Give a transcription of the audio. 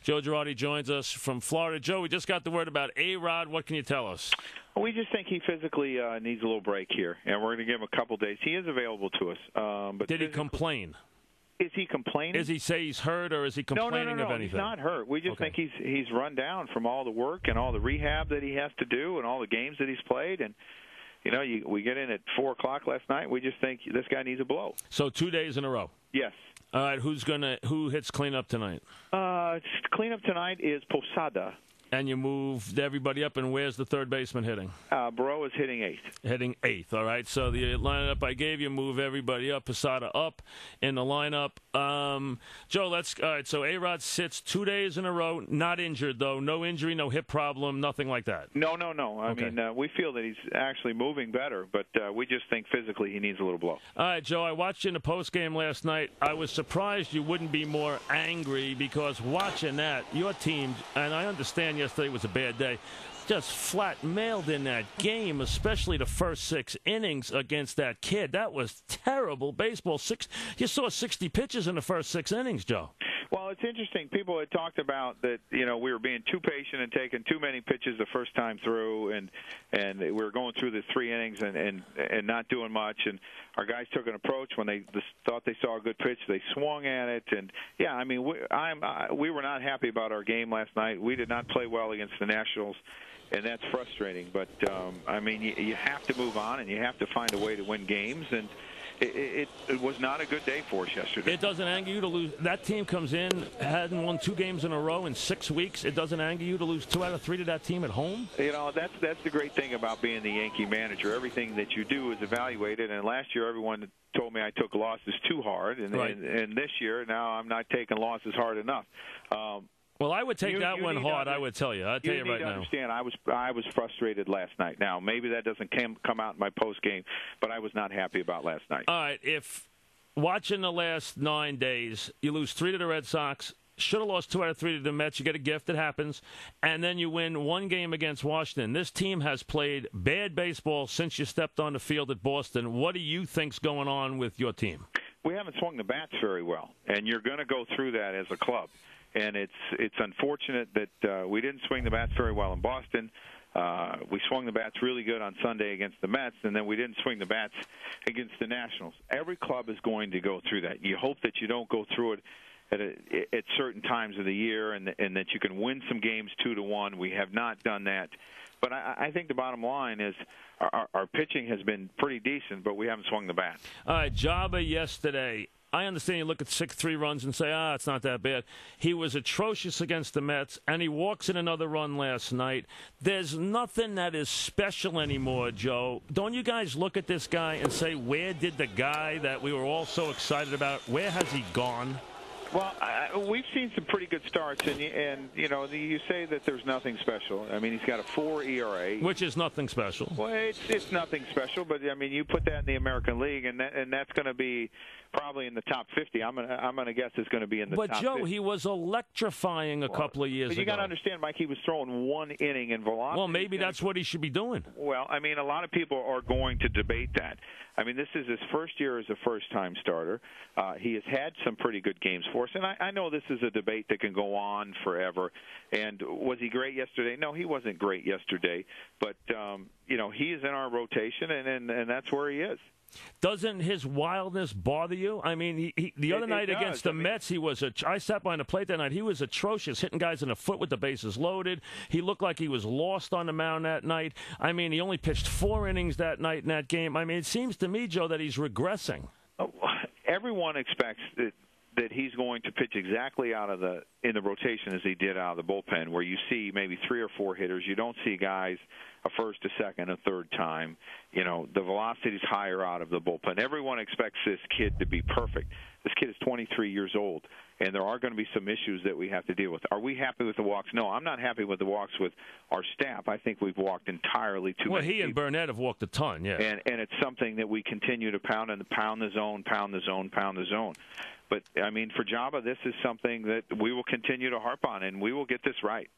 Joe Girardi joins us from Florida. Joe, we just got the word about A-Rod. What can you tell us? We just think he physically needs a little break here, and we're going to give him a couple days. He is available to us. But did he complain? Is he complaining? Does he say he's hurt, or is he complaining of anything? He's not hurt. We just think he's run down from all the work and all the rehab that he has to do and all the games that he's played. And, we get in at 4 o'clock last night. We just think this guy needs a blow. So 2 days in a row? Yes. All right, who hits cleanup tonight? Cleanup tonight is Posada. And you moved everybody up, and where's the third baseman hitting? Burrow is hitting eighth. Hitting eighth, all right. So the lineup I gave you, move everybody up, Posada up in the lineup. Joe, all right, so A-Rod sits 2 days in a row, not injured, though. No injury, no hip problem, nothing like that. No. I mean, we feel that he's actually moving better, but we just think physically he needs a little blow. All right, Joe, I watched you in the postgame last night. I was surprised you wouldn't be more angry because watching that, your team, and I understand yesterday was a bad day, just flat mailed in that game, especially the first 6 innings against that kid. That was terrible baseball. You saw 60 pitches in the first 6 innings, Joe. Well, it's interesting. People had talked about that, we were being too patient and taking too many pitches the first time through, and we were going through the 3 innings and not doing much. And our guys took an approach when they thought they saw a good pitch. They swung at it. And, yeah, I mean, we were not happy about our game last night. We did not play well against the Nationals. And that's frustrating. But, I mean, you have to move on, and you have to find a way to win games. And it was not a good day for us yesterday. It doesn't anger you to lose. That team comes in, hadn't won 2 games in a row in 6 weeks. It doesn't anger you to lose 2 out of 3 to that team at home? That's the great thing about being the Yankee manager. Everything that you do is evaluated. And last year, everyone told me I took losses too hard. And this year, now I'm not taking losses hard enough. Well, I would take that one hard, I would tell you. I'll tell you right now. You need to understand, I was frustrated last night. Now, maybe that doesn't come out in my post game, but I was not happy about last night. All right, if watching the last 9 days, you lose 3 to the Red Sox, should have lost 2 out of 3 to the Mets, you get a gift, it happens, and then you win 1 game against Washington. This team has played bad baseball since you stepped on the field at Boston. What do you think's going on with your team? We haven't swung the bats very well, and you're going to go through that as a club. And it's unfortunate that we didn't swing the bats very well in Boston. We swung the bats really good on Sunday against the Mets, and then we didn't swing the bats against the Nationals. Every club is going to go through that. You hope that you don't go through it at certain times of the year and that you can win some games 2-1. We have not done that. But I think the bottom line is our pitching has been pretty decent, but we haven't swung the bat. All right, Jabba yesterday. I understand you look at 6-3 runs and say, it's not that bad. He was atrocious against the Mets, and he walks in another run last night. There's nothing that is special anymore, Joe. Don't you guys look at this guy and say, where did the guy that we were all so excited about, where has he gone? Well, we've seen some pretty good starts, and you say that there's nothing special. I mean, he's got a 4 ERA, which is nothing special. Well, it's nothing special, but I mean, you put that in the American League, and that's going to be probably in the top 50. I'm gonna guess it's going to be in the top 50. But Joe, he was electrifying a couple of years ago. But you got to understand, Mike, he was throwing 1 inning in velocity. Well, maybe that's what he should be doing. Well, I mean, a lot of people are going to debate that. I mean, this is his first year as a first-time starter. He has had some pretty good games for us, and I know this is a debate that can go on forever. And was he great yesterday? No, he wasn't great yesterday. But, he is in our rotation, and that's where he is. Doesn't his wildness bother you? I mean, the other night against the Mets, I sat behind the plate that night. He was atrocious, hitting guys in the foot with the bases loaded. He looked like he was lost on the mound that night. I mean, he only pitched 4 innings that night in that game. I mean, it seems to me, Joe, that he's regressing. Everyone expects that he's going to pitch exactly in the rotation as he did out of the bullpen, where you see maybe 3 or 4 hitters. You don't see guys a first, a second, a third time. The velocity is higher out of the bullpen. Everyone expects this kid to be perfect. This kid is 23 years old, and there are going to be some issues that we have to deal with. Are we happy with the walks? No, I'm not happy with the walks with our staff. I think we've walked entirely too many people. And Burnett have walked a ton, yeah. And it's something that we continue to pound the zone. But, I mean, for Jabba, this is something that we will continue to harp on, and we will get this right.